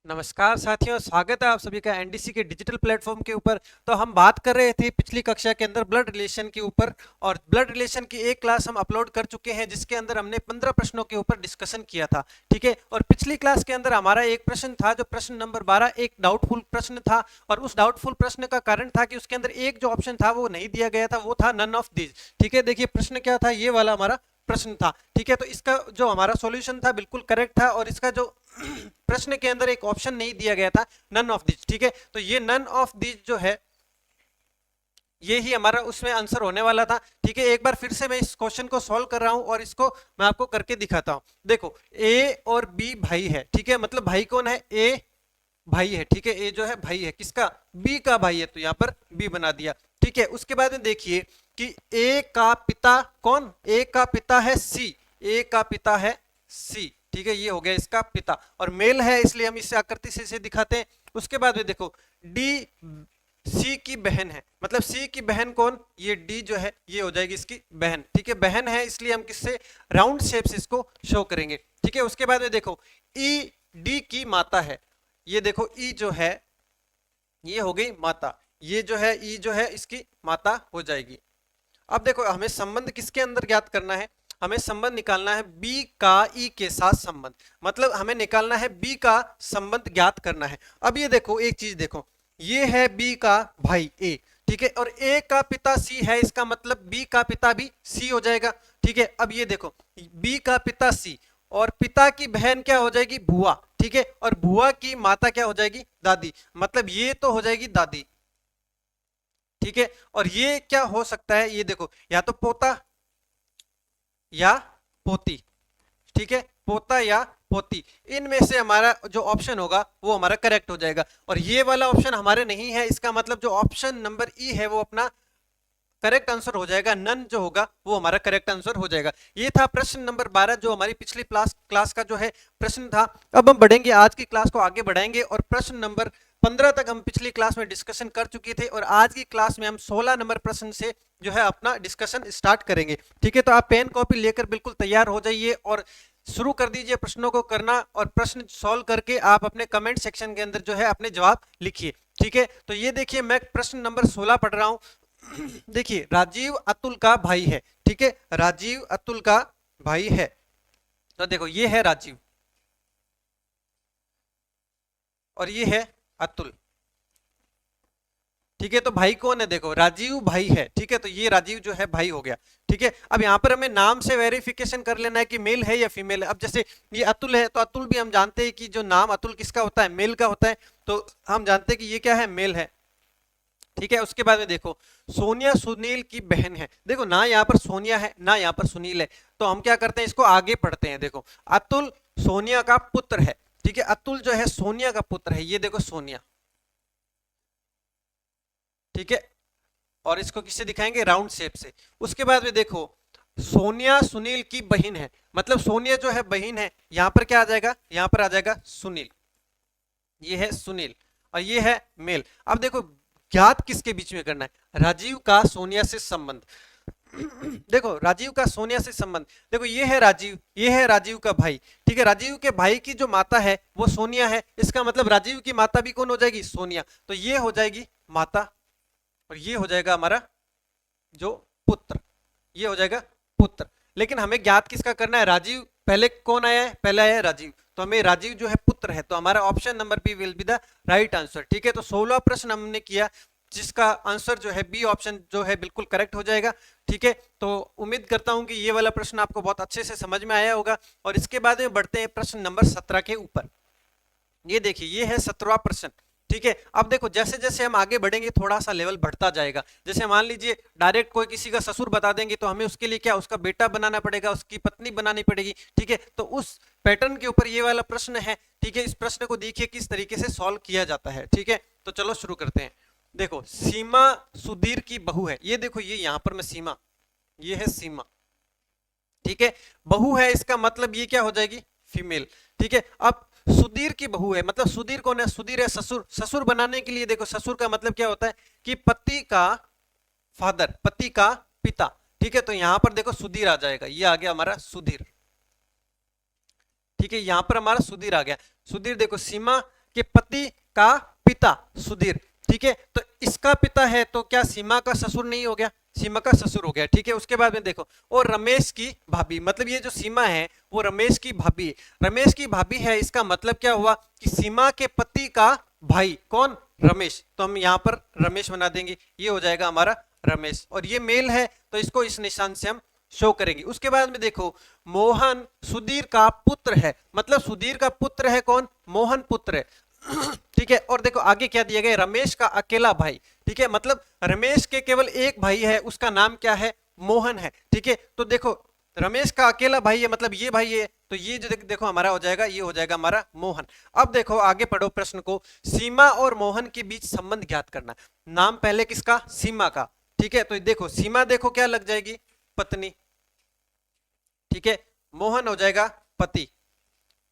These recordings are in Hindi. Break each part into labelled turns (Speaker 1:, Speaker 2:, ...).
Speaker 1: नमस्कार साथियों, स्वागत है आप सभी का एनडीसी के डिजिटल प्लेटफॉर्म के ऊपर। तो हम बात कर रहे थे पिछली कक्षा के अंदर ब्लड रिलेशन के ऊपर, और ब्लड रिलेशन की एक क्लास हम अपलोड कर चुके हैं जिसके अंदर हमने 15 प्रश्नों के ऊपर डिस्कशन किया था। ठीक है, और पिछली क्लास के अंदर हमारा एक प्रश्न था जो प्रश्न नंबर 12 एक डाउटफुल प्रश्न था, और उस डाउटफुल प्रश्न का कारण था कि उसके अंदर एक जो ऑप्शन था वो नहीं दिया गया था, वो था नन ऑफ दीज। ठीक है, देखिए प्रश्न क्या था, ये वाला हमारा प्रश्न था। ठीक है, तो इसका जो हमारा सॉल्यूशन था बिल्कुल करेक्ट था, और इसका जो प्रश्न के अंदर एक ऑप्शन नहीं दिया गया था, नन ऑफ दिस। ठीक है, तो ये नन ऑफ दिस जो है ये ही हमारा उसमें आंसर होने वाला था। ठीक है, एक बार फिर से मैं इस क्वेश्चन को सॉल्व कर रहा हूं और इसको मैं आपको करके दिखाता हूं। देखो, ए और बी भाई है। ठीक है, मतलब भाई कौन है, ए भाई है। ठीक है, ए जो है भाई है किसका, बी का भाई है, तो यहां पर बी बना दिया। ठीक है, उसके बाद में देखिए कि ए का पिता कौन, ए का पिता है सी, ए का पिता है सी। ठीक है, ये हो गया इसका पिता, और मेल है इसलिए हम इसे आकृति से दिखाते हैं। उसके बाद में देखो डी सी की बहन है, मतलब सी की बहन कौन, ये डी जो है ये हो जाएगी इसकी बहन। ठीक है, बहन है इसलिए हम किससे, राउंड शेप से इसको शो करेंगे। ठीक है, उसके बाद में देखो ई डी की माता है, ये देखो ई जो है ये हो गई माता, ये जो है ई जो है इसकी माता हो जाएगी। अब देखो हमें संबंध किसके अंदर ज्ञात करना है, हमें संबंध निकालना है बी का ई के साथ संबंध, मतलब हमें निकालना है बी का संबंध ज्ञात करना है। अब ये देखो एक चीज देखो, ये है बी का भाई ए, ठीक है, और ए का पिता सी है, इसका मतलब बी का पिता भी सी हो जाएगा। ठीक है, अब ये देखो बी का पिता सी, और पिता की बहन क्या हो जाएगी, बुआ। ठीक है, और बुआ की माता क्या हो जाएगी, दादी, मतलब ये तो हो जाएगी दादी। ठीक है, और ये क्या हो सकता है, ये देखो या तो पोता या पोती। ठीक है, पोता या पोती, इनमें से हमारा जो ऑप्शन होगा वो हमारा करेक्ट हो जाएगा। और ये वाला ऑप्शन हमारे नहीं है, इसका मतलब जो ऑप्शन नंबर ई है वो अपना करेक्ट आंसर हो जाएगा, नन जो होगा वो हमारा करेक्ट आंसर हो जाएगा। ये था प्रश्न नंबर 12 जो हमारी पिछली क्लास का जो है प्रश्न था। अब हम बढ़ेंगे, आज की क्लास को आगे बढ़ाएंगे, और प्रश्न नंबर 15 तक हम पिछली क्लास में डिस्कशन कर चुके थे, और आज की क्लास में हम 16 नंबर प्रश्न से जो है अपना डिस्कशन स्टार्ट करेंगे। ठीक है, तो आप पेन कॉपी लेकर बिल्कुल तैयार हो जाइए और शुरू कर दीजिए प्रश्नों को करना, और प्रश्न सॉल्व करके आप अपने कमेंट सेक्शन के अंदर जो है अपने जवाब लिखिए। ठीक है, तो ये देखिए मैं प्रश्न नंबर 16 पढ़ रहा हूं। देखिए राजीव अतुल का भाई है। ठीक है, राजीव अतुल का भाई है, तो देखो ये है राजीव और ये है अतुल। ठीक है, तो भाई कौन है, देखो राजीव भाई है। ठीक है, तो ये राजीव जो है भाई हो गया। ठीक है, अब यहाँ पर हमें नाम से वेरिफिकेशन कर लेना है कि मेल है या फीमेल है। अब जैसे ये अतुल है, तो अतुल भी हम जानते हैं कि जो नाम अतुल किसका होता है, मेल का होता है, तो हम जानते हैं कि ये क्या है, मेल है। ठीक है, उसके बाद में देखो सोनिया सुनील की बहन है। देखो ना यहाँ पर सोनिया है ना यहाँ पर सुनील है, तो हम क्या करते हैं, इसको आगे पढ़ते हैं। देखो अतुल सोनिया का पुत्र है। ठीक है, अतुल जो है सोनिया का पुत्र है, ये देखो सोनिया। ठीक है, और इसको किससे दिखाएंगे, राउंड शेप से। उसके बाद में देखो सोनिया सुनील की बहन है, मतलब सोनिया जो है बहन है, यहां पर क्या आ जाएगा, यहां पर आ जाएगा सुनील, ये है सुनील, और ये है मेल। अब देखो ज्ञात किसके बीच में करना है, राजीव का सोनिया से संबंध। देखो राजीव का सोनिया से संबंध, देखो ये है राजीव, ये है राजीव का भाई। ठीक है, राजीव के भाई की जो माता है वो सोनिया है, इसका मतलब राजीव की माता भी कौन हो जाएगी, सोनिया, तो ये हो जाएगी माता, और ये हो जाएगा हमारा जो पुत्र, ये हो जाएगा पुत्र। लेकिन हमें ज्ञात किसका करना है, राजीव, पहले कौन आया है, पहले आया है राजीव, तो हमें राजीव जो है पुत्र है, तो हमारा option number B will be the right answer. ठीक है, तो 16 प्रश्न हमने किया जिसका आंसर जो है बी ऑप्शन जो है बिल्कुल करेक्ट हो जाएगा। ठीक है, तो उम्मीद करता हूं कि ये वाला प्रश्न आपको बहुत अच्छे से समझ में आया होगा, और इसके बाद में बढ़ते हैं प्रश्न नंबर 17 के ऊपर। ये देखिए ये है 17वां प्रश्न। ठीक है, अब देखो जैसे जैसे हम आगे बढ़ेंगे थोड़ा सा लेवल बढ़ता जाएगा। जैसे मान लीजिए डायरेक्ट कोई किसी का ससुर बता देंगे, तो हमें उसके लिए क्या, उसका बेटा बनाना पड़ेगा, उसकी पत्नी बनानी पड़ेगी। ठीक है, तो उस पैटर्न के ऊपर ये वाला प्रश्न है। ठीक है, इस प्रश्न को देखिए किस तरीके से सॉल्व किया जाता है। ठीक है, तो चलो शुरू करते हैं। देखो सीमा सुधीर की बहू है, ये देखो ये यहां पर मैं सीमा, ये है सीमा। ठीक है, बहू है, इसका मतलब ये क्या हो जाएगी, फीमेल। ठीक है, अब सुधीर की बहू है, मतलब सुधीर कौन है, सुधीर है ससुर। ससुर बनाने के लिए देखो ससुर का मतलब क्या होता है कि पति का फादर, पति का पिता। ठीक है, तो यहां पर देखो सुधीर आ जाएगा, ये आ गया हमारा सुधीर। ठीक है, यहां पर हमारा सुधीर आ गया। सुधीर देखो सीमा के पति का पिता सुधीर, ठीक है। तो इसका पिता है तो क्या सीमा का ससुर नहीं हो गया, सीमा का ससुर हो गया, ठीक है। उसके बाद में देखो, और रमेश की भाभी, मतलब ये जो सीमा है वो रमेश की भाभी, रमेश की भाभी है, इसका मतलब क्या हुआ कि सीमा के पति का भाई कौन, रमेश, तो हम यहाँ पर रमेश बना देंगे, ये हो जाएगा हमारा रमेश, और ये मेल है तो इसको इस निशान से हम शो करेंगे। उसके बाद में देखो, मोहन सुधीर का पुत्र है, मतलब सुधीर का पुत्र है कौन, मोहन पुत्र है, ठीक है। और देखो आगे क्या दिया गया, रमेश का अकेला भाई, ठीक है, मतलब रमेश के केवल एक भाई है, उसका नाम क्या है, मोहन है, ठीक है। तो देखो रमेश का अकेला भाई है, मतलब ये भाई है, तो ये जो देखो हमारा हो जाएगा, ये हो जाएगा हमारा मोहन। अब देखो आगे पढ़ो प्रश्न को, सीमा और मोहन के बीच संबंध ज्ञात करना। नाम पहले किसका, सीमा का, ठीक है। तो देखो सीमा देखो क्या लग जाएगी, पत्नी, ठीक है, मोहन हो जाएगा पति,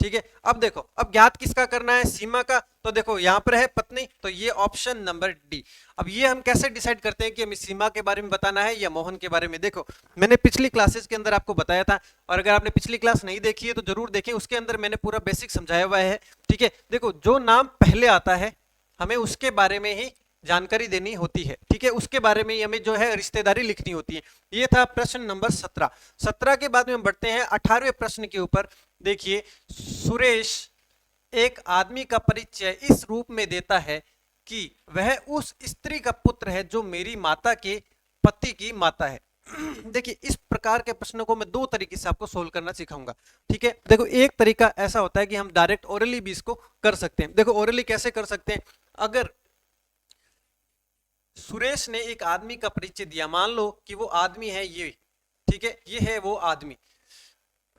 Speaker 1: ठीक है। अब देखो अब ज्ञात किसका करना है, सीमा का, तो देखो यहां पर है पत्नी, तो ये ऑप्शन नंबर डी। अब ये हम कैसे डिसाइड करते हैं कि हमें सीमा के बारे में बताना है या मोहन के बारे में, देखो मैंने पिछली क्लासेस के अंदर आपको बताया था, और अगर आपने पिछली क्लास नहीं देखी है तो जरूर देखें, उसके अंदर मैंने पूरा बेसिक समझाया हुआ है, ठीक है। देखो जो नाम पहले आता है हमें उसके बारे में ही जानकारी देनी होती है, ठीक है, उसके बारे में हमें जो है रिश्तेदारी लिखनी होती है। ये था प्रश्न नंबर 17। 17 के बाद में हम बढ़ते हैं 18वें प्रश्न के ऊपर। देखिए, सुरेश एक आदमी का परिचय इस रूप में देता है कि वह उस स्त्री का पुत्र है जो मेरी माता के पति की माता है। देखिए इस प्रकार के प्रश्नों को मैं दो तरीके से आपको सोल्व करना सिखाऊंगा, ठीक है। देखो एक तरीका ऐसा होता है कि हम डायरेक्ट ओरली भी इसको कर सकते हैं। देखो ओरली कैसे कर सकते हैं, अगर सुरेश ने एक आदमी का परिचय दिया, मान लो कि वो आदमी है ये, ठीक है, ये है वो आदमी,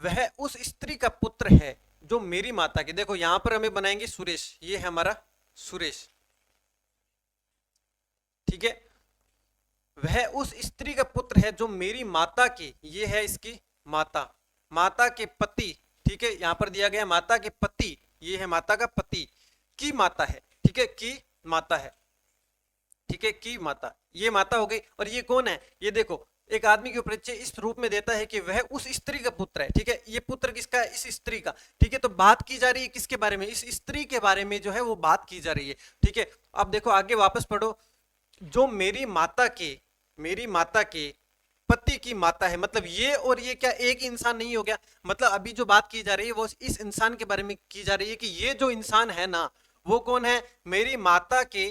Speaker 1: वह उस स्त्री का पुत्र है जो मेरी माता की, देखो यहां पर हमें बनाएंगे सुरेश, ये है हमारा सुरेश, ठीक है, वह उस स्त्री का पुत्र है जो मेरी माता की, ये है इसकी माता, माता के पति, ठीक है, यहां पर दिया गया माता के पति, ये है माता का पति की माता है, ठीक है, की माता है, ठीक है, की माता, ये माता हो गई। और ये कौन है, ये देखो एक आदमी के परिचय इस रूप में देता है कि वह उस स्त्री का पुत्र है, ठीक है, ये पुत्र किसका है, इस स्त्री का, ठीक है। तो बात की जा रही है किसके बारे में, इस स्त्री के बारे में जो है वो बात की जा रही है, ठीक है। अब देखो आगे वापस पढ़ो, जो मेरी माता के पति की माता है, मतलब ये और ये क्या एक इंसान नहीं हो गया, मतलब अभी जो बात की जा रही है वो इस इंसान के बारे में की जा रही है कि ये जो इंसान है ना वो कौन है, मेरी माता के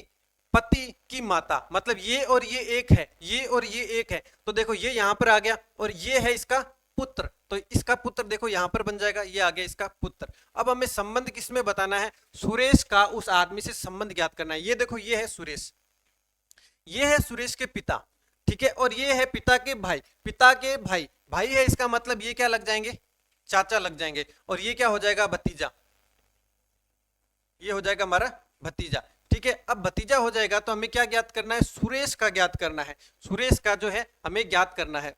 Speaker 1: पति की माता, मतलब ये और ये एक है, ये और ये एक है, तो देखो ये यहां पर आ गया, और ये है इसका पुत्र, तो इसका पुत्र देखो यहां पर बन जाएगा, ये आ गया इसका पुत्र। अब हमें संबंध किसमें बताना है, सुरेश का उस आदमी से संबंध ज्ञात करना है। ये देखो ये है सुरेश, ये है सुरेश के पिता, ठीक है, और ये है पिता के भाई, पिता के भाई, भाई है इसका मतलब ये क्या लग जाएंगे, चाचा लग जाएंगे, और ये क्या हो जाएगा, भतीजा, ये हो जाएगा हमारा भतीजा, ठीक है। अब भतीजा हो जाएगा तो हमें क्या ज्ञात करना है, सुरेश का ज्ञात करना है, सुरेश का जो है हमें ज्ञात करना है,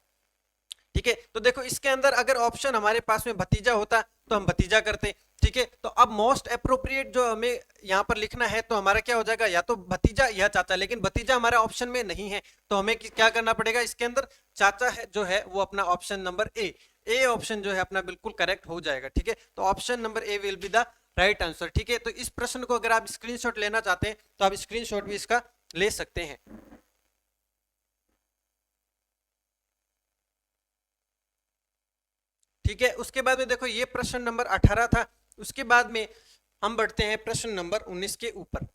Speaker 1: ठीक है। तो देखो इसके अंदर अगर ऑप्शन हमारे पास में भतीजा होता तो हम भतीजा करते, ठीक है। तो अब मोस्ट अप्रोप्रिएट जो हमें यहाँ पर लिखना है तो हमारा क्या हो जाएगा, या तो भतीजा या चाचा, लेकिन भतीजा हमारा ऑप्शन में नहीं है तो हमें क्या करना पड़ेगा, इसके अंदर चाचा है जो है वो अपना ऑप्शन नंबर ए ऑप्शन जो है अपना बिल्कुल करेक्ट हो जाएगा, ठीक है। तो option number A will be the right answer, ठीक है। तो इस प्रश्न को अगर आप स्क्रीनशॉट लेना चाहते हैं तो आप स्क्रीनशॉट भी इसका ले सकते हैं। ठीक है, उसके बाद में देखो ये प्रश्न नंबर 18 था। उसके बाद में हम बढ़ते हैं प्रश्न नंबर 19 के ऊपर।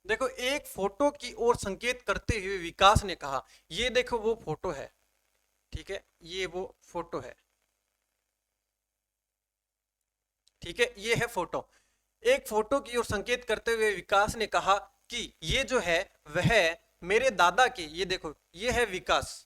Speaker 1: देखो एक फोटो की ओर संकेत करते हुए विकास ने कहा, ये देखो वो फोटो है, ठीक है, ये वो फोटो है, ठीक है, ये है फोटो। एक फोटो की ओर संकेत करते हुए विकास ने कहा कि ये जो है वह मेरे दादा के, ये देखो ये है विकास,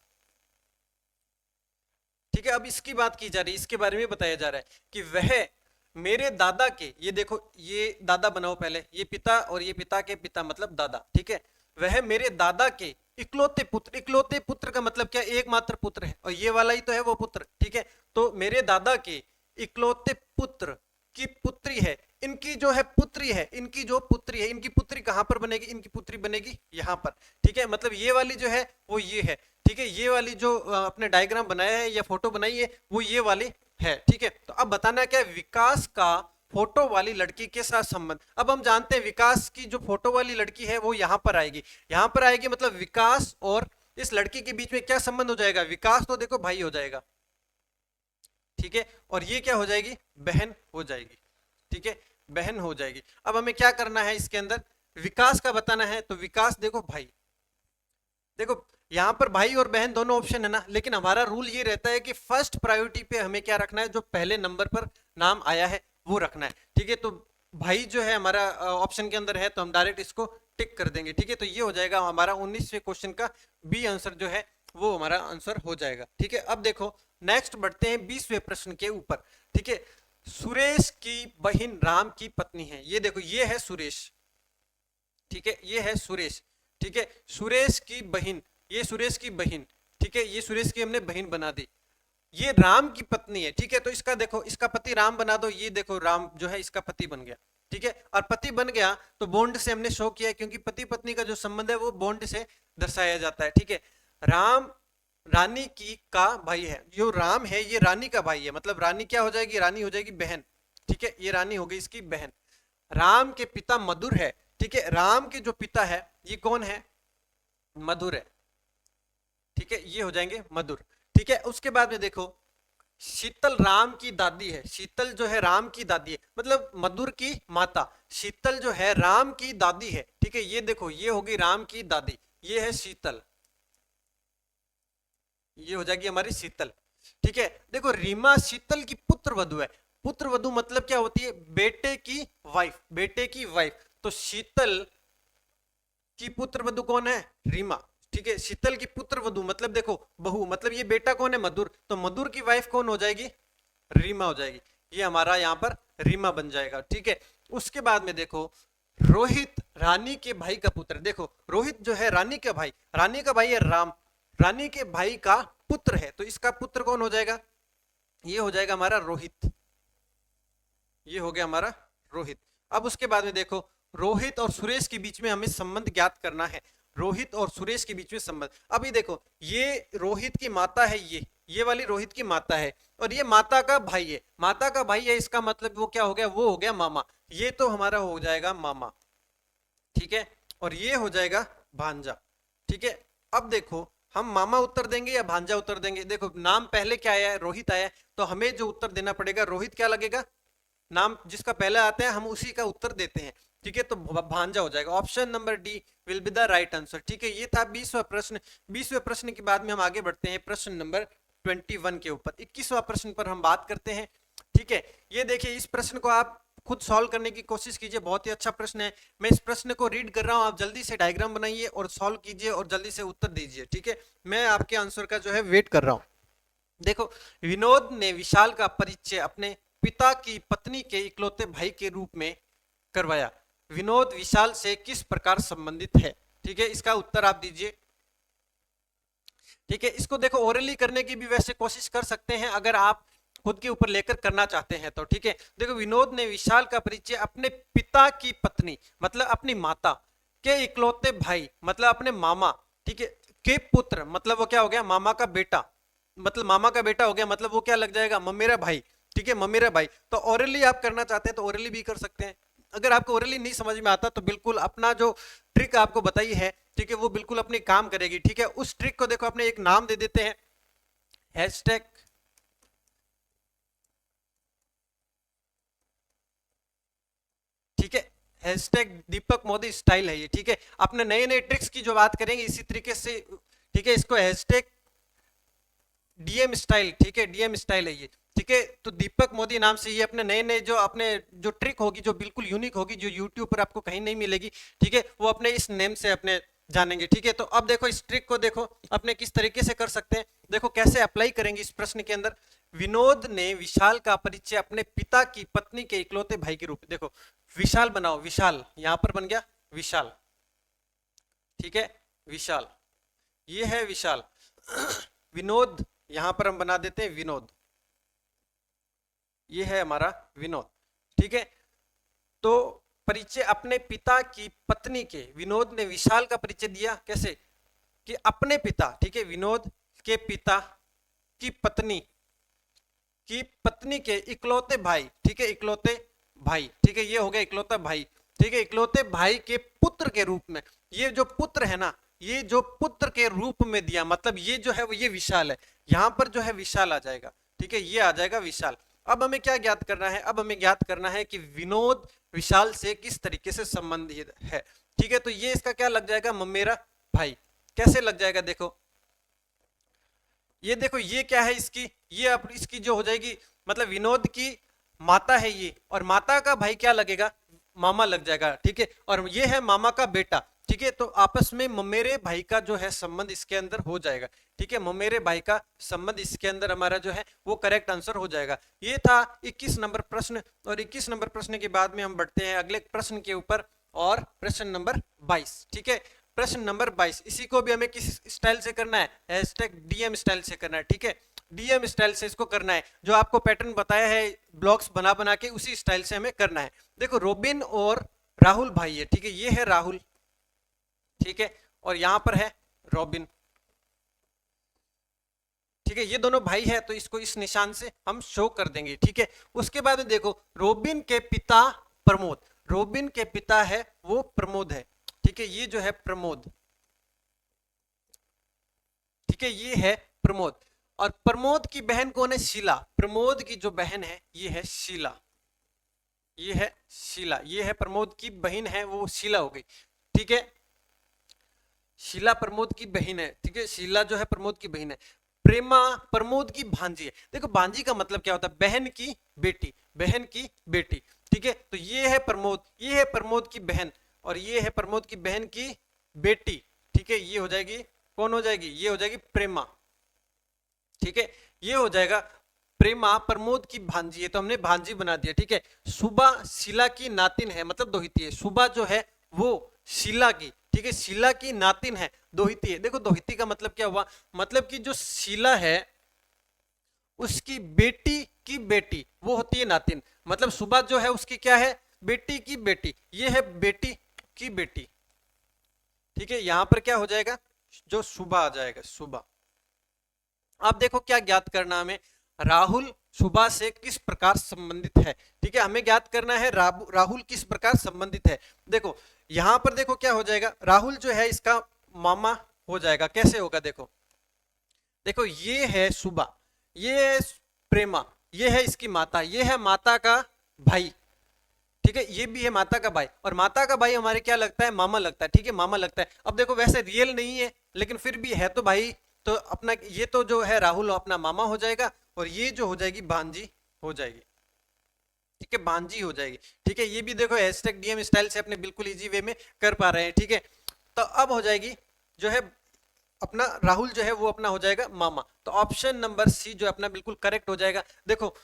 Speaker 1: ठीक है। अब इसकी बात की जा रही है, इसके बारे में बताया जा रहा है कि वह मेरे दादा के, ये देखो ये दादा बनाओ पहले, ये पिता और ये पिता के पिता मतलब दादा, ठीक है। वह मेरे दादा के इकलौते पुत्र, इकलौते पुत्र का मतलब क्या, एकमात्र पुत्र है, और ये वाला ही तो है वो पुत्र, ठीक है। तो मेरे दादा के इकलौते पुत्र की पुत्री है, इनकी जो है पुत्री है, इनकी जो पुत्री है, इनकी पुत्री कहां पर बनेगी, इनकी पुत्री बनेगी यहां पर, ठीक है। मतलब ये वाली जो है वो ये है, ठीक है, ये वाली जो अपने डायग्राम बनाया है या फोटो बनाई है वो ये वाली है, ठीक है। तो अब बताना क्या, विकास का फोटो वाली लड़की के साथ संबंध। अब हम जानते हैं विकास की जो फोटो वाली लड़की है वो यहां पर आएगी, यहां पर आएगी मतलब विकास और इस लड़की के बीच में क्या संबंध हो जाएगा, विकास तो देखो भाई हो जाएगा, ठीक है, और ये क्या हो जाएगी, बहन हो जाएगी, ठीक है, बहन हो जाएगी। अब हमें क्या करना है इसके अंदर, विकास का बताना है, तो विकास देखो भाई, देखो यहां पर भाई और बहन दोनों ऑप्शन है ना, लेकिन हमारा रूल ये रहता है कि फर्स्ट प्रायोरिटी पे हमें क्या रखना है, जो पहले नंबर पर नाम आया है वो रखना है, ठीक है। तो भाई जो है हमारा ऑप्शन के अंदर है, तो हम डायरेक्ट इसको टिक कर देंगे, ठीक है। तो ये हो जाएगा हमारा 19वें क्वेश्चन का बी आंसर जो है वो हमारा आंसर हो जाएगा, ठीक है। अब देखो नेक्स्ट बढ़ते हैं 20वें प्रश्न के ऊपर, ठीक है। सुरेश की बहन राम की पत्नी है, ये देखो ये है सुरेश, ठीक है, ये है सुरेश, ठीक है, सुरेश की बहन, ये सुरेश की बहन, ठीक है, ये सुरेश की हमने बहन बना दी, ये राम की पत्नी है, ठीक है। तो इसका देखो, इसका पति राम बना दो, ये देखो राम जो है इसका पति बन गया, ठीक है। और पति बन गया तो बॉन्ड से हमने शो किया, क्योंकि पति पत्नी का जो संबंध है वो बॉन्ड से दर्शाया जाता है, ठीक है। राम रानी की का भाई है, जो राम है ये रानी का भाई है, मतलब रानी क्या हो जाएगी, रानी हो जाएगी बहन, ठीक है, ये रानी हो गई इसकी बहन। राम के पिता मधुर है, ठीक है, राम के जो पिता है ये कौन है, मधुर है, ठीक है, ये हो जाएंगे मधुर, ठीक है। उसके बाद में देखो शीतल राम की दादी है, शीतल जो है राम की दादी है, मतलब मधुर की माता, शीतल जो है राम की दादी है, ठीक है, ये देखो ये होगी राम की दादी, ये है शीतल, ये हो जाएगी हमारी शीतल, ठीक है। देखो रीमा शीतल की पुत्र वधु है, पुत्र वधु मतलब क्या होती है, बेटे की वाइफ, बेटे की वाइफ, तो शीतल की पुत्र वधु कौन है, रीमा, ठीक है। शीतल की पुत्र वधु मतलब देखो बहू, मतलब ये बेटा कौन है, मधुर, तो मधुर की वाइफ कौन हो जाएगी, रीमा हो जाएगी, ये हमारा यहाँ पर रीमा बन जाएगा, ठीक है। उसके बाद में देखो रोहित रानी के भाई का पुत्र, देखो रोहित जो है रानी का भाई, रानी का भाई है राम, रानी के भाई का पुत्र है, तो इसका पुत्र कौन हो जाएगा, ये हो जाएगा हमारा रोहित, ये हो गया हमारा रोहित। अब उसके बाद में देखो रोहित और सुरेश के बीच में हमें संबंध ज्ञात करना है, रोहित और सुरेश के बीच में संबंध। अभी देखो ये रोहित की माता है, ये वाली रोहित की माता है, और ये माता का भाई है, माता का भाई है, इसका मतलब वो क्या हो गया, वो हो गया मामा, ये तो हमारा हो जाएगा मामा, ठीक है, और ये हो जाएगा भांजा, ठीक है। अब देखो हम मामा उत्तर देंगे या भांजा उत्तर देंगे, देखो नाम पहले क्या आया है, रोहित आया है, तो हमें जो उत्तर देना पड़ेगा रोहित क्या लगेगा, नाम जिसका पहले आता है हम उसी का उत्तर देते हैं, ठीक है, तो भांजा हो जाएगा, option number D will be the right answer, ठीक है। ये था 20वां प्रश्न। 20वें प्रश्न के बाद में हम आगे बढ़ते हैं प्रश्न नंबर 21 के ऊपर। 21वां प्रश्न पर हम बात करते हैं, ठीक है। ये देखिए इस प्रश्न को आप खुद सॉल्व करने की कोशिश कीजिए, बहुत ही अच्छा प्रश्न है, मैं इस प्रश्न को रीड कर रहा हूं, आप जल्दी से डायग्राम बनाइए और सॉल्व कीजिए और जल्दी से उत्तर दीजिए, ठीक है, मैं आपके आंसर का जो है वेट कर रहा हूं। देखो विनोद ने विशाल का परिचय अपने पिता की पत्नी के इकलौते भाई के रूप में करवाया, विनोद विशाल से किस प्रकार संबंधित है, ठीक है, इसका उत्तर आप दीजिए, ठीक है। इसको देखो ओरली करने की भी वैसे कोशिश कर सकते हैं अगर आप खुद के ऊपर लेकर करना चाहते हैं तो, ठीक है। देखो विनोद ने विशाल का परिचय अपने पिता की पत्नी मतलब अपनी माता के इकलौते भाई मतलब अपने मामा, ठीक है, के पुत्र मतलब वो क्या हो गया, मामा का बेटा, मतलब मामा का बेटा हो गया, मतलब वो क्या लग जाएगा, ममेरा भाई, ठीक है, ममेरा भाई। तो ओरली आप करना चाहते हैं तो ओरली भी कर सकते हैं, अगर आपको ओरली नहीं समझ में आता तो बिल्कुल अपना जो ट्रिक आपको बताई है, ठीक है, वो बिल्कुल अपनी काम करेगी, ठीक है। उस ट्रिक को देखो अपने एक नाम दे देते हैं, हैशटैग ठीक है, हैशटैग दीपक मोदी स्टाइल है ये, ठीक है। अपने नए नए ट्रिक्स की जो बात करेंगे इसी तरीके से, ठीक है, इसको हैशटैग डीएम स्टाइल, ठीक है, डीएम स्टाइल है ये, ठीक है। तो दीपक मोदी नाम से ये अपने नए नए जो अपने जो ट्रिक होगी जो बिल्कुल यूनिक होगी, जो यूट्यूब पर आपको कहीं नहीं मिलेगी, ठीक है, वो अपने इस नेम से अपने जानेंगे, ठीक है। तो अब देखो इस ट्रिक को देखो अपने किस तरीके से कर सकते हैं, देखो कैसे अप्लाई करेंगे इस प्रश्न के अंदर। विनोद ने विशाल का परिचय अपने पिता की पत्नी के इकलौते भाई के रूप में, देखो विशाल बनाओ, विशाल यहां पर बन गया विशाल, ठीक है, विशाल, ये है विशाल विनोद यहां पर हम बना देते हैं विनोद, ये है हमारा विनोद, ठीक है। तो परिचय अपने पिता की पत्नी के, विनोद ने विशाल का परिचय दिया कैसे, कि अपने पिता, ठीक है, विनोद के पिता की पत्नी के इकलौते भाई, ठीक है, इकलौते भाई, ठीक है, ये हो गया इकलौता भाई, ठीक है, इकलौते भाई के पुत्र के रूप में, ये जो पुत्र है ना, ये जो पुत्र के रूप में दिया, मतलब ये जो है वो ये विशाल है, यहां पर जो है विशाल आ जाएगा, ठीक है, ये आ जाएगा विशाल। अब हमें क्या ज्ञात करना है, अब हमें ज्ञात करना है कि विनोद विशाल से किस तरीके से संबंधित है, ठीक है, तो ये इसका क्या लग जाएगा, ममेरा भाई। कैसे लग जाएगा, देखो ये देखो, ये क्या है इसकी, ये अब इसकी जो हो जाएगी, मतलब विनोद की माता है ये, और माता का भाई क्या लगेगा, मामा लग जाएगा, ठीक है, और ये है मामा का बेटा, ठीक है, तो आपस में ममेरे भाई का जो है संबंध इसके अंदर हो जाएगा, ठीक है, ममेरे भाई का संबंध इसके अंदर हमारा जो है वो करेक्ट आंसर हो जाएगा। ये था 21 नंबर प्रश्न, और 21 नंबर प्रश्न के बाद में हम बढ़ते हैं अगले प्रश्न के ऊपर, और प्रश्न नंबर 22, ठीक है, प्रश्न नंबर 22, इसी को भी हमें किस स्टाइल से करना है, #DM स्टाइल से करना है, ठीक है, डीएम स्टाइल से इसको करना है, जो आपको पैटर्न बताया है ब्लॉक्स बना बना के उसी स्टाइल से हमें करना है। देखो रोबिन और राहुल भाई है, ठीक है, ये है राहुल, ठीक है, और यहां पर है रॉबिन, ठीक है, ये दोनों भाई है, तो इसको इस निशान से हम शो कर देंगे, ठीक है। उसके बाद में देखो रोबिन के पिता प्रमोद, रोबिन के पिता है वो प्रमोद है, ठीक है, ये जो है प्रमोद, ठीक है, ये है प्रमोद, और प्रमोद की बहन कौन है, शीला, प्रमोद की जो बहन है ये है शीला, ये है शीला, ये है प्रमोद की बहन है वो शीला हो गई, ठीक है, शीला प्रमोद की बहन है, ठीक है, शीला जो है प्रमोद की बहन है। प्रेमा प्रमोद की भांजी है, देखो भांजी का मतलब क्या होता है, बहन की बेटी, बहन की बेटी, ठीक है, तो ये है प्रमोद, ये है प्रमोद की बहन, और ये है प्रमोद की बहन की बेटी, ठीक है, ये हो जाएगी, कौन हो जाएगी, ये हो जाएगी प्रेमा, ठीक है, ये हो जाएगा प्रेमा प्रमोद की भांजी है, तो हमने भांजी बना दिया, ठीक है। सुबा शीला की नातिन है, मतलब दोहिती है, सुबा जो है वो शीला की, ठीक है, शीला की नातिन है, दोहिती है। देखो दोहिती का मतलब क्या हुआ, मतलब कि जो शीला है उसकी बेटी की बेटी वो होती है नातिन, मतलब सुबह जो है उसकी क्या है, बेटी की बेटी, ये है बेटी की बेटी, ठीक है, यहां पर क्या हो जाएगा, जो सुबह आ जाएगा, सुबह। अब देखो क्या ज्ञात करना हमें, राहुल सुबह से किस प्रकार संबंधित है, ठीक है, हमें ज्ञात करना है राहुल किस प्रकार संबंधित है। देखो यहां पर देखो क्या हो जाएगा, राहुल जो है इसका मामा हो जाएगा, कैसे होगा, देखो देखो ये है सुबह, ये है प्रेमा, ये है इसकी माता, ये है माता का भाई, ठीक है, ये भी है माता का भाई, और माता का भाई हमारे क्या लगता है, मामा लगता है, ठीक है, मामा लगता है। अब देखो वैसे रियल नहीं है लेकिन फिर भी है तो भाई, तो अपना ये तो जो है राहुल अपना मामा हो जाएगा, और ये जो हो जाएगी भांजी हो जाएगी, ठीक है, भांजी हो जाएगी, ठीक है, ये भी देखो #DM स्टाइल से अपने बिल्कुल इजी वे में कर पा रहे हैं, ठीक है। तो अब हो जाएगी जो है अपना राहुल जो है वो अपना हो जाएगा मामा, तो ऑप्शन नंबर सी जो है अपना बिल्कुल करेक्ट हो जाएगा। देखो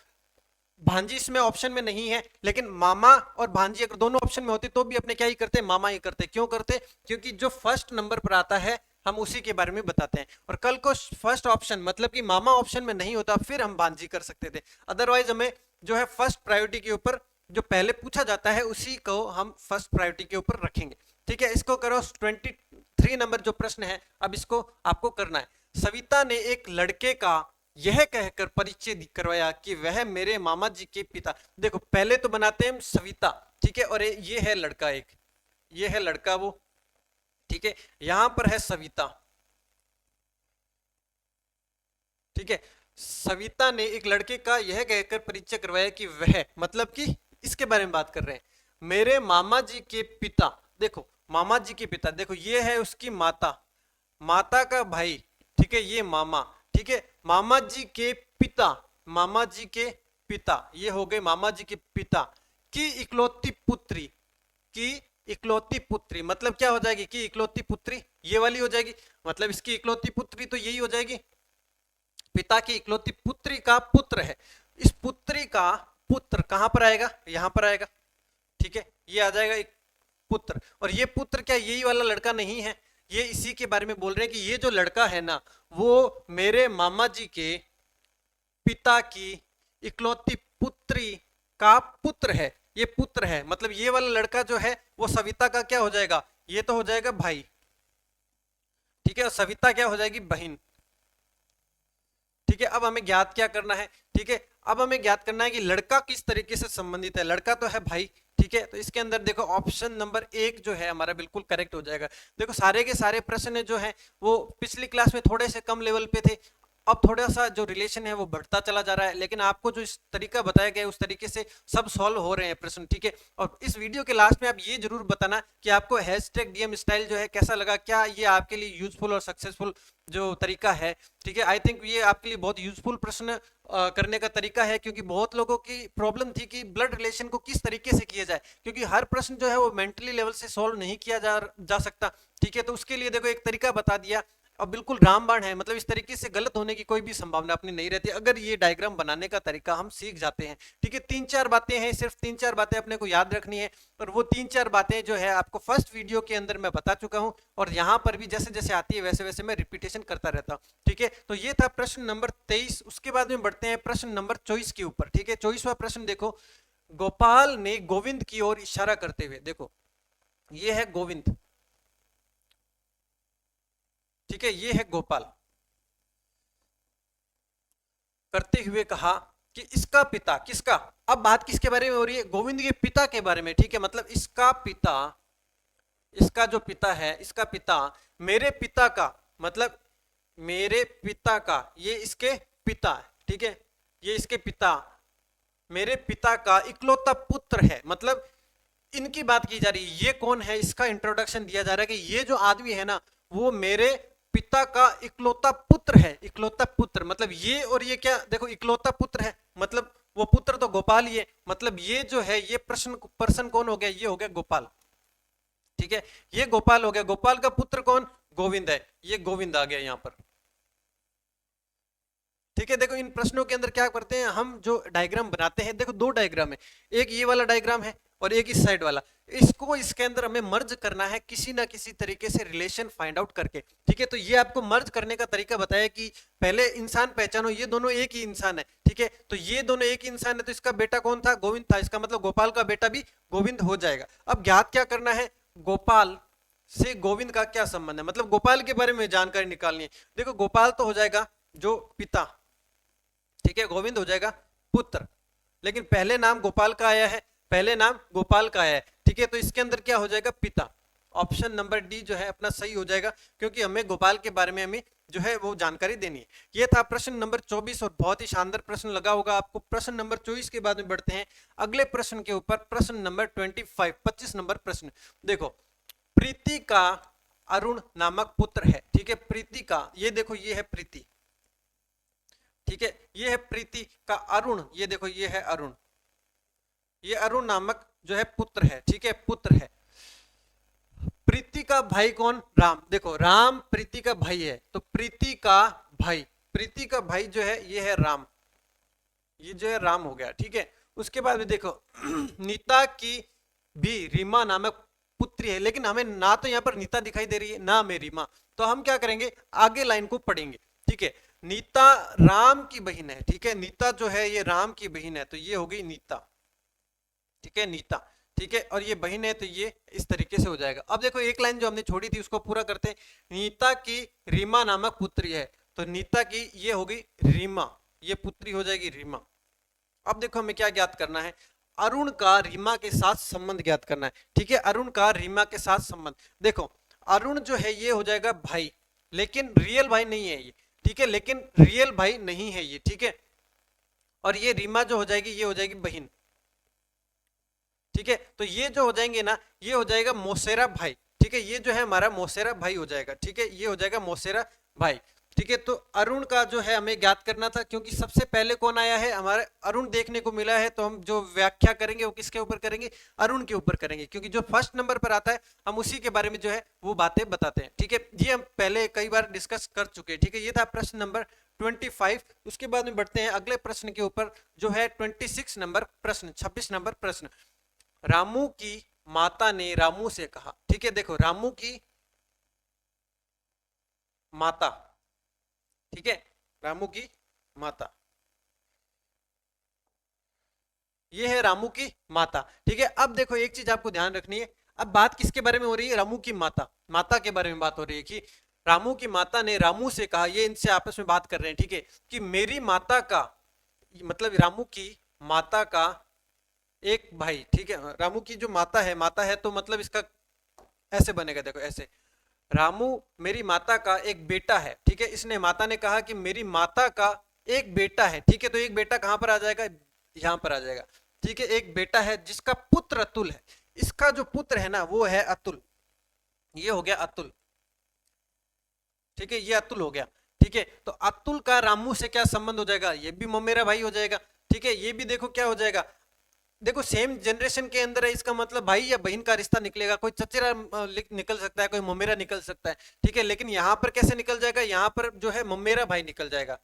Speaker 1: भांजी इसमें ऑप्शन में नहीं है, लेकिन मामा और भांजी अगर दोनों ऑप्शन में होते तो भी अपने क्या ही करते, मामा ही करते, क्यों करते, क्योंकि जो फर्स्ट नंबर पर आता है हम उसी के बारे में बताते हैं, और कल को फर्स्ट ऑप्शन मतलब कि मामा ऑप्शन में नहीं होता फिर हम भांजी कर सकते थे, अदरवाइज हमें जो है फर्स्ट प्रायोरिटी के ऊपर जो पहले पूछा जाता है उसी को हम फर्स्ट प्रायोरिटी के ऊपर रखेंगे, ठीक है। इसको करो 23 नंबर जो प्रश्न है, अब इसको आपको करना है। सविता ने एक लड़के का यह कहकर परिचय करवाया कि वह मेरे मामा जी के पिता, देखो पहले तो बनाते हैं सविता, ठीक है, और ये है लड़का एक, ये है लड़का वो, ठीक है, यहां पर है सविता, ठीक है, सविता ने एक लड़के का यह कहकर परिचय करवाया कि वह, मतलब कि इसके बारे में बात कर रहे हैं, मेरे मामा जी के पिता, देखो मामा जी के पिता, देखो ये है उसकी माता, माता का भाई, ठीक है, ये मामा, ठीक है, मामा जी के पिता, मामा जी के पिता, ये हो गए मामा जी के पिता की इकलौती पुत्री, की इकलौती पुत्री, मतलब क्या हो जाएगी, की इकलौती पुत्री ये वाली हो जाएगी, मतलब इसकी इकलौती पुत्री तो यही हो जाएगी, पिता की इकलौती पुत्री का पुत्र है, इस पुत्री का पुत्र कहां पर आएगा, यहां पर आएगा, ठीक है, ये आ जाएगा एक पुत्र, और ये पुत्र क्या यही वाला लड़का नहीं है, ये इसी के बारे में बोल रहे हैं कि ये जो लड़का है ना वो मेरे मामा जी के पिता की इकलौती पुत्री का पुत्र है, ये पुत्र है, मतलब ये वाला लड़का जो है वो सविता का क्या हो जाएगा, ये तो हो जाएगा भाई, ठीक है, और सविता क्या हो जाएगी, बहन, ठीक है। अब हमें ज्ञात क्या करना है, ठीक है, अब हमें ज्ञात करना है कि लड़का किस तरीके से संबंधित है। लड़का तो है भाई, ठीक है, तो इसके अंदर देखो ऑप्शन नंबर 1 जो है हमारा बिल्कुल करेक्ट हो जाएगा। देखो सारे के सारे प्रश्न जो है वो पिछली क्लास में थोड़े से कम लेवल पे थे, अब थोड़ा सा जो रिलेशन है वो बढ़ता चला जा रहा है, लेकिन आपको जो इस तरीका बताया गया है उस तरीके से सब सॉल्व हो रहे हैं प्रश्न, ठीक है। और इस वीडियो के लास्ट में आप ये जरूर बताना कि आपको हैशटैग डीएम स्टाइल जो है कैसा लगा, क्या ये आपके लिए यूजफुल और सक्सेसफुल जो तरीका है, ठीक है। आई थिंक ये आपके लिए बहुत यूजफुल प्रश्न करने का तरीका है, क्योंकि बहुत लोगों की प्रॉब्लम थी कि ब्लड रिलेशन को किस तरीके से किया जाए, क्योंकि हर प्रश्न जो है वो मेंटली लेवल से सॉल्व नहीं किया जा सकता, ठीक है। तो उसके लिए देखो एक तरीका बता दिया, अब बिल्कुल रामबाण है, मतलब इस तरीके से गलत होने की कोई भी संभावना अपनी नहीं रहती अगर ये डायग्राम बनाने का तरीका हम सीख जाते हैं, ठीक है। 3-4 बातें हैं, सिर्फ 3-4 बातें अपने को याद रखनी है, और वो 3-4 बातें जो है आपको फर्स्ट वीडियो के अंदर मैं बता चुका हूं, और यहाँ पर भी जैसे जैसे आती है वैसे वैसे मैं रिपीटेशन करता रहता हूँ, ठीक है। तो ये था प्रश्न नंबर 23। उसके बाद में बढ़ते हैं प्रश्न नंबर 24 के ऊपर, ठीक है। 24वां प्रश्न देखो, गोपाल ने गोविंद की ओर इशारा करते हुए, देखो ये है गोविंद, ठीक है, ये है गोपाल, करते हुए कहा कि इसका पिता, किसका, अब बात किसके बारे में हो रही है, गोविंद के पिता के बारे में, ठीक है। मतलब इसका पिता, इसका जो पिता है, इसका पिता मेरे पिता का, मतलब मेरे पिता का, ये इसके पिता है, ठीक है, ये इसके पिता, मेरे पिता का इकलौता पुत्र है, मतलब इनकी बात की जा रही है। ये कौन है, इसका इंट्रोडक्शन दिया जा रहा है कि ये जो आदमी है ना वो मेरे पिता का इकलौता पुत्र है। इकलौता पुत्र मतलब ये, और ये क्या, देखो इकलौता पुत्र है मतलब वो पुत्र तो गोपाल ही है, मतलब ये जो है ये पर्सन कौन हो गया, ये हो गया गोपाल, ठीक है, ये गोपाल हो गया। गोपाल का पुत्र कौन, गोविंद है, ये गोविंद आ गया यहां पर, ठीक है। देखो इन प्रश्नों के अंदर क्या करते हैं हम, जो डायग्राम बनाते हैं, देखो दो डायग्राम है, एक ये वाला डायग्राम है और एक इस साइड वाला, इसको इसके अंदर हमें मर्ज करना है किसी ना किसी तरीके से रिलेशन फाइंड आउट करके, ठीक है। तो ये आपको मर्ज करने का तरीका बताया कि पहले इंसान पहचानो, ये दोनों एक ही इंसान है, ठीक है। तो ये दोनों एक ही इंसान है, तो इसका बेटा कौन था, गोविंद था, इसका मतलब गोपाल का बेटा भी गोविंद हो जाएगा। अब ज्ञात क्या करना है, गोपाल से गोविंद का क्या संबंध है, मतलब गोपाल के बारे में जानकारी निकालनी है। देखो गोपाल तो हो जाएगा जो पिता, ठीक है, गोविंद हो जाएगा पुत्र, लेकिन पहले नाम गोपाल का आया है, पहले नाम गोपाल का आया है, ठीक है। तो इसके अंदर क्या हो जाएगा, पिता, ऑप्शन नंबर डी जो है अपना सही हो जाएगा, क्योंकि हमें गोपाल के बारे में हमें जो है वो जानकारी देनी है। ये था प्रश्न नंबर 24 और बहुत ही शानदार प्रश्न लगा होगा आपको। प्रश्न नंबर 24 के बाद में बढ़ते हैं अगले प्रश्न के ऊपर, प्रश्न नंबर 25 नंबर प्रश्न। देखो प्रीति का अरुण नामक पुत्र है, ठीक है, प्रीति का, ये देखो ये है प्रीति, ठीक है, ये है प्रीति का अरुण, ये देखो ये है अरुण, ये अरुण नामक जो है पुत्र है, ठीक है, पुत्र है। प्रीति का भाई कौन, राम, देखो राम प्रीति का भाई है, तो प्रीति का भाई, प्रीति का भाई जो है ये है राम, ये जो है राम हो गया, ठीक है। उसके बाद में देखो नीता की भी रीमा नामक पुत्री है, लेकिन हमें ना तो यहाँ पर नीता दिखाई दे रही है ना हमें रीमा, तो हम क्या करेंगे आगे लाइन को पढ़ेंगे, ठीक है। नीता राम की बहन है, ठीक है, नीता जो है ये राम की बहन है, तो ये हो गई नीता, ठीक है, नीता, ठीक है, और ये बहन है तो ये इस तरीके से हो जाएगा। अब देखो एक लाइन जो हमने छोड़ी थी उसको पूरा करते हैं, नीता की रीमा नामक पुत्री है, तो नीता की ये होगी रीमा, ये पुत्री हो जाएगी रीमा। अब देखो हमें क्या ज्ञात करना है, अरुण का रीमा के साथ संबंध ज्ञात करना है, ठीक है, अरुण का रीमा के साथ संबंध। देखो अरुण जो है ये हो जाएगा भाई, लेकिन रियल भाई नहीं है ये, ठीक है, लेकिन रियल भाई नहीं है ये, ठीक है। और ये रीमा जो हो जाएगी ये हो जाएगी बहन, ठीक है। तो ये जो हो जाएंगे ना ये हो जाएगा मौसेरा भाई, ठीक है, ये जो है हमारा मौसेरा भाई हो जाएगा, ठीक है, ये हो जाएगा मौसेरा भाई, ठीक है। तो अरुण का जो है हमें ज्ञात करना था, क्योंकि सबसे पहले कौन आया है, हमारे अरुण देखने को मिला है, तो हम जो व्याख्या करेंगे वो किसके ऊपर करेंगे, अरुण के ऊपर करेंगे, क्योंकि जो फर्स्ट नंबर पर आता है हम उसी के बारे में जो है वो बातें बताते हैं, ठीक है। ये हम पहले कई बार डिस्कस कर चुके हैं, ठीक है। ये था प्रश्न नंबर 25। उसके बाद में बढ़ते हैं अगले प्रश्न के ऊपर जो है 26 नंबर प्रश्न, 26 नंबर प्रश्न। रामू की माता ने रामू से कहा, ठीक है, देखो रामू की माता, ठीक है, रामू की माता, ये है रामू की माता, ठीक है। अब देखो एक चीज आपको ध्यान रखनी है, अब बात किसके बारे में हो रही है, रामू की माता, माता के बारे में बात हो रही है कि रामू की माता ने रामू से कहा, ये इनसे आपस में बात कर रहे हैं, ठीक है, कि मेरी माता का मतलब रामू की माता का एक भाई, ठीक है, रामू की जो माता है तो मतलब इसका ऐसे बनेगा, देखो ऐसे, रामू मेरी माता का एक बेटा है, ठीक है, इसने माता ने कहा कि मेरी माता का एक बेटा है, ठीक है, तो एक बेटा कहां पर आ जाएगा, यहां पर आ जाएगा, ठीक है, एक बेटा है जिसका पुत्र अतुल है, इसका जो पुत्र है ना वो है अतुल, ये हो गया अतुल, ठीक है, ये अतुल हो गया, ठीक है, तो अतुल का रामू से क्या संबंध हो जाएगा, ये भी ममेरा भाई हो जाएगा, ठीक है, ये भी देखो क्या हो जाएगा, देखो सेम जनरेशन के अंदर है, इसका मतलब भाई या बहन का रिश्ता निकलेगा, कोई चचेरा निकल सकता है, कोई ममेरा निकल सकता है, ठीक है, लेकिन यहां पर कैसे निकल जाएगा, यहां पर जो है ममेरा भाई निकल जाएगा,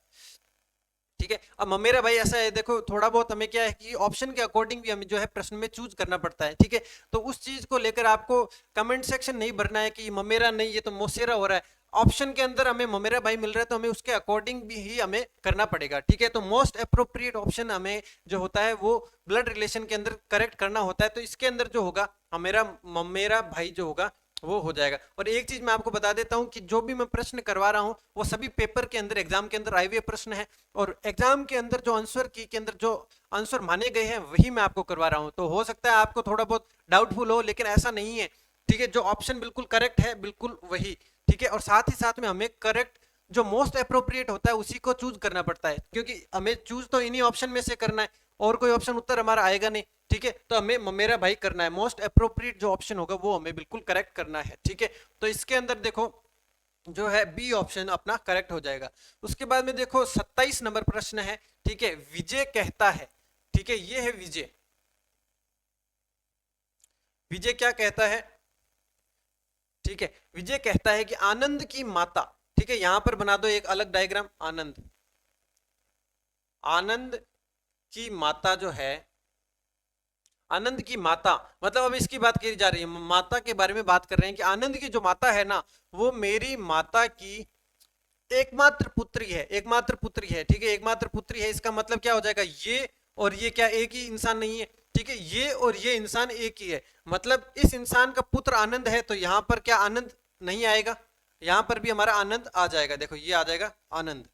Speaker 1: ठीक है। अब ममेरा भाई ऐसा है, देखो थोड़ा बहुत हमें क्या है कि ऑप्शन के अकॉर्डिंग भी हमें जो है प्रश्न में चूज करना पड़ता है, ठीक है, तो उस चीज को लेकर आपको कमेंट सेक्शन नहीं भरना है कि ममेरा नहीं, ये तो मोसेरा हो रहा है, ऑप्शन के अंदर हमें ममेरा भाई मिल रहा है तो हमें उसके अकॉर्डिंग भी ही हमें करना पड़ेगा, ठीक है, तो मोस्ट अप्रोप्रिएट ऑप्शन हमें जो होता है वो ब्लड रिलेशन के अंदर करेक्ट करना होता है, तो इसके अंदर जो होगा हमेरा ममेरा भाई जो होगा वो हो जाएगा। और एक चीज मैं आपको बता देता हूं कि जो भी मैं प्रश्न करवा रहा हूं वो सभी पेपर के अंदर, एग्जाम के अंदर आए हुए प्रश्न है, और एग्जाम के अंदर जो आंसर की के अंदर जो आंसर माने गए हैं वही मैं आपको करवा रहा हूं, तो हो सकता है आपको थोड़ा बहुत डाउटफुल हो, लेकिन ऐसा नहीं है, ठीक है, जो ऑप्शन बिल्कुल करेक्ट है बिल्कुल वही, ठीक है, और साथ ही साथ में हमें करेक्ट जो मोस्ट अप्रोप्रिएट होता है उसी को चूज करना पड़ता है, क्योंकि हमें चूज तो इन्हीं ऑप्शन में से करना है और कोई ऑप्शन उत्तर हमारा आएगा नहीं, ठीक है, तो हमें मेरा भाई करना है, मोस्ट अप्रोप्रिएट जो ऑप्शन होगा वो हमें बिल्कुल करेक्ट करना है, ठीक है, तो इसके अंदर देखो जो है बी ऑप्शन अपना करेक्ट हो जाएगा। उसके बाद में देखो 27 नंबर प्रश्न है, ठीक है, विजय कहता है, ठीक है, ये है विजय, विजय क्या कहता है, ठीक है, विजय कहता है कि आनंद की माता, ठीक है, यहां पर बना दो एक अलग डायग्राम, आनंद, आनंद की माता जो है, आनंद की माता मतलब अब इसकी बात की जा रही है, माता के बारे में बात कर रहे हैं कि आनंद की जो माता है ना वो मेरी माता की एकमात्र पुत्री है, एकमात्र पुत्री है, ठीक है, एकमात्र पुत्री है, इसका मतलब क्या हो जाएगा, ये और ये क्या एक ही इंसान नहीं है, ठीक है, ये और ये इंसान एक ही है, मतलब इस इंसान का पुत्र आनंद है, तो यहां पर क्या आनंद नहीं आएगा, यहां पर भी हमारा आनंद आ जाएगा, देखो ये आ जाएगा आनंद,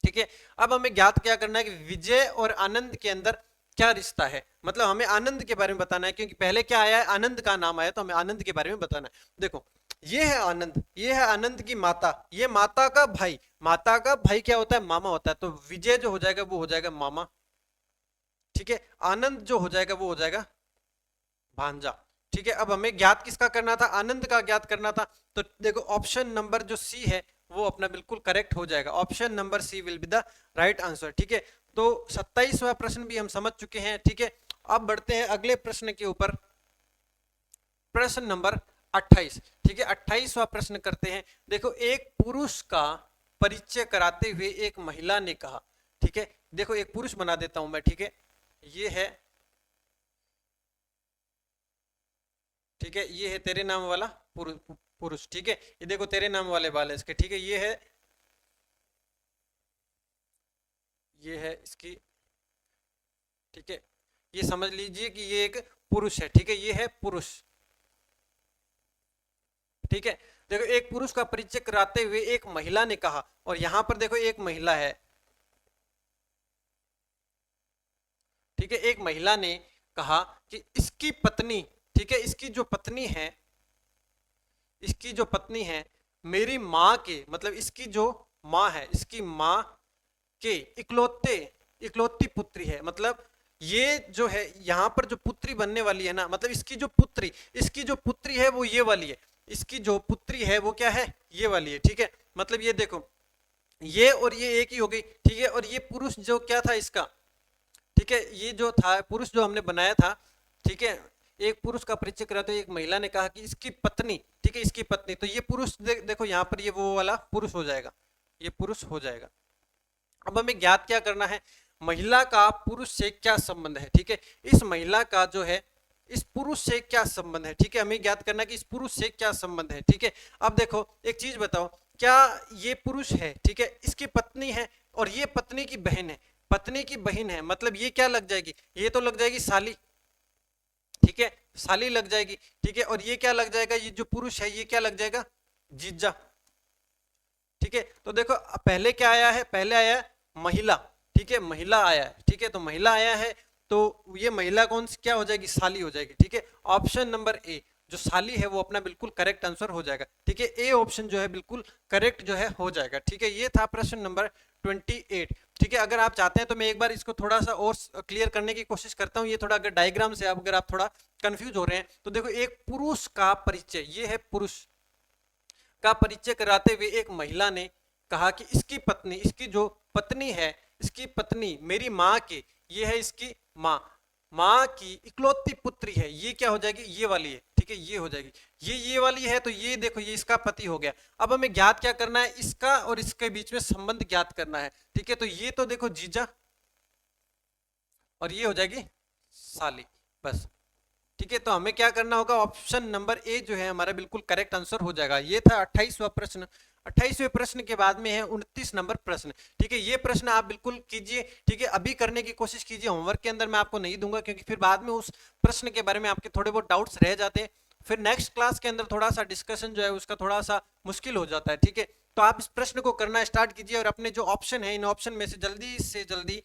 Speaker 1: ठीक है। अब हमें ज्ञात क्या करना है कि विजय और आनंद के अंदर क्या रिश्ता है, मतलब हमें आनंद के बारे में बताना है, क्योंकि पहले क्या आया है, आनंद का नाम आया, तो हमें आनंद के बारे में बताना है, देखो ये है आनंद, ये है आनंद की माता, ये माता का भाई, माता का भाई क्या होता है, मामा होता है, तो विजय जो हो जाएगा वो हो जाएगा मामा, ठीक है, आनंद जो हो जाएगा वो हो जाएगा भांजा, ठीक है। अब हमें ज्ञात किसका करना था, आनंद का ज्ञात करना था, तो देखो ऑप्शन नंबर जो सी है वो अपना बिल्कुल करेक्ट हो जाएगा, option number C will be the right answer, ठीक है, तो 27वां प्रश्न भी हम समझ चुके हैं, ठीक है। अब बढ़ते हैं अगले प्रश्न के ऊपर, प्रश्न नंबर 28, ठीक है, 28वां प्रश्न करते हैं, देखो एक पुरुष का परिचय कराते हुए एक महिला ने कहा, ठीक है, देखो एक पुरुष बना देता हूं मैं, ठीक है, ये है, ठीक है, ये है तेरे नाम वाला पुरुष, ठीक है, ये देखो तेरे नाम वाले बाल है इसके, ठीक है, ये है इसकी, ठीक है, ये समझ लीजिए कि ये एक पुरुष है, ठीक है, ये है पुरुष, ठीक है, देखो एक पुरुष का परिचय कराते हुए एक महिला ने कहा, और यहां पर देखो एक महिला है, ठीक है, एक महिला ने कहा कि इसकी पत्नी, ठीक है, इसकी जो पत्नी है, इसकी जो पत्नी है मेरी माँ के, मतलब इसकी जो माँ है, इसकी माँ के इकलौते इकलौती पुत्री है, मतलब ये जो है यहाँ पर जो पुत्री बनने वाली है ना, मतलब इसकी जो पुत्री है वो ये वाली है, इसकी जो पुत्री है वो क्या है, ये वाली है, ठीक है, मतलब ये देखो ये और ये एक ही हो गई, ठीक है, और ये पुरुष जो क्या था इसका, ठीक है, ये जो था पुरुष जो हमने बनाया था, ठीक है, एक पुरुष का परिचय करा तो एक महिला ने कहा कि इसकी पत्नी, ठीक है, इसकी पत्नी, तो ये पुरुष देखो यहाँ पर ये वो वाला पुरुष हो जाएगा, ये पुरुष हो जाएगा। अब हमें ज्ञात क्या करना है, महिला का पुरुष से क्या संबंध है, ठीक है, इस महिला का जो है इस पुरुष से क्या संबंध है, ठीक है, हमें ज्ञात करना कि इस पुरुष से क्या संबंध है, ठीक है। अब देखो एक चीज बताओ, क्या ये पुरुष है, ठीक है, इसकी पत्नी है और ये पत्नी की बहन है, पत्नी की बहन है, मतलब ये क्या लग जाएगी, ये तो लग जाएगी साली, ठीक है, साली लग जाएगी, ठीक है, और ये क्या लग जाएगा, ये जो पुरुष है ये क्या लग जाएगा, जीजा, ठीक है, तो देखो पहले क्या आया है, पहले आया है महिला, ठीक है, महिला आया है, ठीक है, तो महिला आया है तो ये महिला कौन सी क्या हो जाएगी, साली हो जाएगी, ठीक है। ऑप्शन नंबर ए जो साली है वो अपना बिल्कुल करेक्ट आंसर हो जाएगा, ठीक है, ए ऑप्शन जो है बिल्कुल करेक्ट जो है हो जाएगा, ठीक है। ये था प्रश्न नंबर 28, ठीक है। अगर आप चाहते हैं तो मैं एक बार इसको थोड़ा सा और क्लियर करने की कोशिश करता हूँ। ये थोड़ा अगर डायग्राम से अगर आप थोड़ा कंफ्यूज हो रहे हैं तो देखो, एक पुरुष का परिचय, ये है पुरुष का परिचय कराते हुए एक महिला ने कहा कि इसकी पत्नी, इसकी जो पत्नी है, इसकी पत्नी मेरी माँ की, ये है इसकी माँ, माँ की इकलौती पुत्री है, ये क्या हो जाएगी, ये वाली है, ठीक है, ये हो जाएगी, ये वाली है, तो ये देखो ये इसका पति हो गया। अब हमें ज्ञात क्या करना है, इसका और इसके बीच में संबंध ज्ञात करना है, ठीक है। तो ये तो देखो जीजा और ये हो जाएगी साली, बस, ठीक है। तो हमें क्या करना होगा, ऑप्शन नंबर ए जो है हमारा बिल्कुल करेक्ट आंसर हो जाएगा। ये था 28वां प्रश्न। 28वें प्रश्न के बाद में है 29 नंबर प्रश्न, ठीक है। ये प्रश्न आप बिल्कुल कीजिए, ठीक है, अभी करने की कोशिश कीजिए, होमवर्क के अंदर मैं आपको नहीं दूंगा क्योंकि फिर बाद में उस प्रश्न के बारे में आपके थोड़े बहुत डाउट्स रह जाते हैं, फिर नेक्स्ट क्लास के अंदर थोड़ा सा डिस्कशन जो है उसका थोड़ा सा मुश्किल हो जाता है, ठीक है। तो आप इस प्रश्न को करना स्टार्ट कीजिए और अपने जो ऑप्शन है इन ऑप्शन में से जल्दी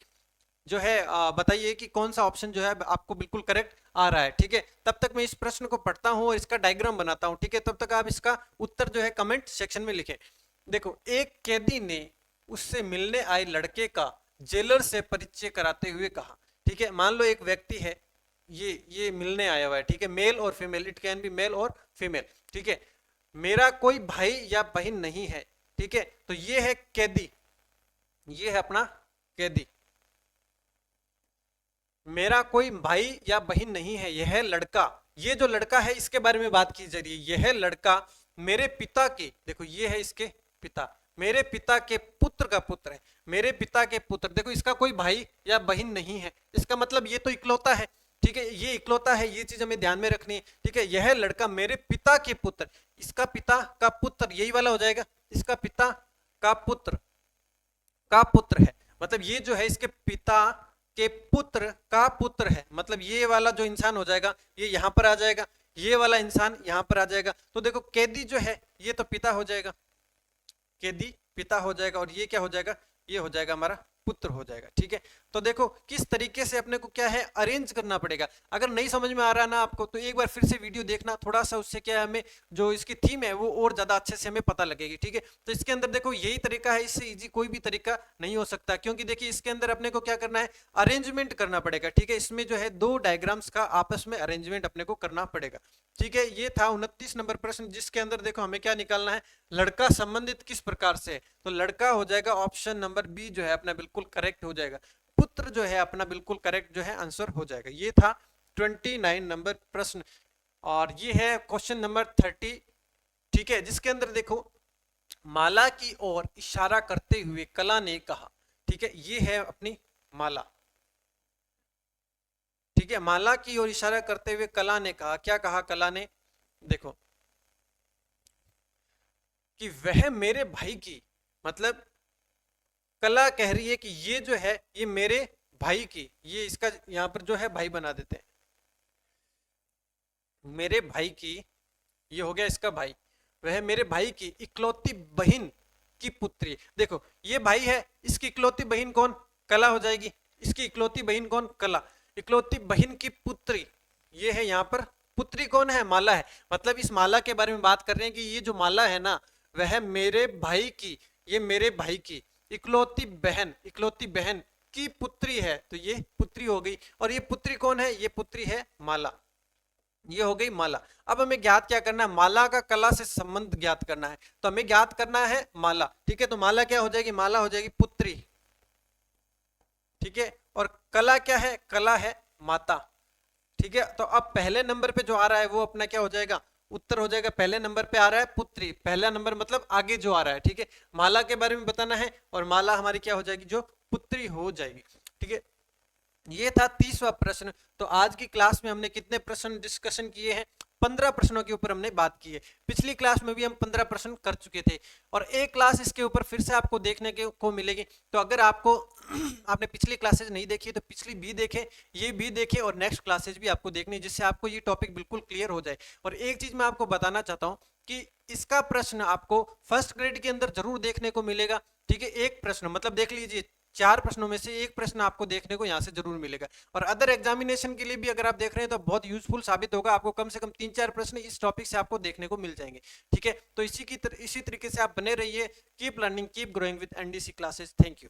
Speaker 1: जो है बताइए कि कौन सा ऑप्शन जो है आपको बिल्कुल करेक्ट आ रहा है, ठीक है। तब तक मैं इस प्रश्न को पढ़ता हूं और इसका डायग्राम बनाता हूं, ठीक है। तब तक आप इसका उत्तर जो है कमेंट सेक्शन में लिखें। देखो, एक कैदी ने उससे मिलने आए लड़के का जेलर से परिचय कराते हुए कहा, ठीक है। मान लो एक व्यक्ति है, ये मिलने आया हुआ है, ठीक है, मेल और female, it can be male और फीमेल, ठीक है। मेरा कोई भाई या बहन नहीं है, ठीक है, तो ये है कैदी, ये है अपना कैदी। मेरा कोई भाई या बहन नहीं है, यह है लड़का, ये जो लड़का है इसके बारे में बात की जा रही है, यह है लड़का मेरे पिता के, देखो ये है इसके पिता, मेरे पिता के पुत्र का पुत्र है, मेरे पिता के पुत्र, देखो इसका कोई भाई या बहन नहीं है, इसका मतलब ये तो इकलौता है, ठीक है, ये इकलौता है, ये चीज हमें ध्यान में रखनी है, ठीक है। यह लड़का मेरे पिता के पुत्र, इसका पिता का पुत्र यही वाला हो जाएगा, इसका पिता का पुत्र है, मतलब ये जो है इसके पिता के पुत्र का पुत्र है, मतलब ये वाला जो इंसान हो जाएगा ये यहां पर आ जाएगा, ये वाला इंसान यहां पर आ जाएगा। तो देखो कैदी जो है ये तो पिता हो जाएगा, कैदी पिता हो जाएगा, और ये क्या हो जाएगा, ये हो जाएगा हमारा पुत्र हो जाएगा, ठीक है। तो देखो किस तरीके से अपने को क्या है अरेंज करना पड़ेगा। अगर नहीं समझ में आ रहा ना आपको तो एक बार फिर से वीडियो देखना थोड़ा सा, उससे क्या है हमें जो इसकी थीम है वो और ज्यादा अच्छे से हमें पता लगेगी, ठीक है। तो इसके अंदर देखो यही तरीका है, इससे इजी कोई भी तरीका नहीं हो सकता, क्योंकि देखिए इसके अंदर अपने को क्या करना है, अरेंजमेंट करना पड़ेगा, ठीक है। इसमें जो है दो डायग्राम्स का आपस में अरेंजमेंट अपने को करना पड़ेगा, ठीक है। ये था 29 नंबर प्रश्न, जिसके अंदर देखो हमें क्या निकालना है, लड़का संबंधित किस प्रकार से है, तो लड़का हो जाएगा ऑप्शन नंबर बी जो है अपना बिल्कुल करेक्ट हो जाएगा, पुत्र जो है अपना बिल्कुल करेक्ट जो है आंसर हो जाएगा। ये था 29 नंबर प्रश्न, और ये है क्वेश्चन नंबर 30, ठीक है, जिसके अंदर देखो माला की ओर इशारा करते हुए कला ने कहा, ठीक है, ये है अपनी माला, ठीक है, माला की ओर इशारा करते हुए कला ने कहा, क्या कहा कला ने, देखो कि वह मेरे भाई की, मतलब कला कह रही है कि ये जो है ये मेरे भाई की, ये इसका यहां पर जो है भाई बना देते हैं, मेरे भाई की, ये हो गया इसका भाई, वह मेरे भाई की इकलौती बहन की पुत्री, देखो ये भाई है, इसकी इकलौती बहन कौन, कला हो जाएगी, इसकी इकलौती बहन कौन, कला, इकलौती बहन की पुत्री, ये है यहाँ पर पुत्री कौन है, माला है, मतलब इस माला के बारे में बात कर रहे हैं कि ये जो माला है ना वह मेरे भाई की, ये मेरे भाई की इकलौती बहन की पुत्री है, तो ये पुत्री हो गई, और ये पुत्री कौन है, ये पुत्री है माला, ये हो गई माला। अब हमें ज्ञात क्या करना है, माला का कला से संबंध ज्ञात करना है, तो हमें ज्ञात करना है माला, ठीक है। तो माला क्या हो जाएगी, माला हो जाएगी पुत्री, ठीक है, और कला क्या है, कला है माता, ठीक है। तो अब पहले नंबर पे जो आ रहा है वो अपना क्या हो जाएगा, उत्तर हो जाएगा, पहले नंबर पे आ रहा है पुत्री, पहला नंबर मतलब आगे जो आ रहा है, ठीक है, माला के बारे में बताना है, और माला हमारी क्या हो जाएगी, जो पुत्री हो जाएगी, ठीक है। ये था 30वां प्रश्न। तो आज की क्लास में हमने कितने प्रश्न डिस्कशन किए हैं, 15 प्रश्नों के ऊपर हमने बात की है। पिछली क्लास में भी हम 15 प्रश्न कर चुके थे, और एक क्लास इसके ऊपर फिर से आपको देखने को मिलेगी। तो अगर आपको आपने पिछली क्लासेज नहीं देखी तो पिछली भी देखें, ये भी देखें, और नेक्स्ट क्लासेज भी आपको देखनी, जिससे आपको ये टॉपिक बिल्कुल क्लियर हो जाए। और एक चीज मैं आपको बताना चाहता हूँ कि इसका प्रश्न आपको फर्स्ट ग्रेड के अंदर जरूर देखने को मिलेगा, ठीक है। एक प्रश्न मतलब देख लीजिए 4 प्रश्नों में से एक प्रश्न आपको देखने को यहाँ से जरूर मिलेगा। और अदर एग्जामिनेशन के लिए भी अगर आप देख रहे हैं तो बहुत यूजफुल साबित होगा, आपको कम से कम 3-4 प्रश्न इस टॉपिक से आपको देखने को मिल जाएंगे। ठीक है, तो इसी तरीके से आप बने रहिए। Keep learning, keep growing with NDC classes. Thank you.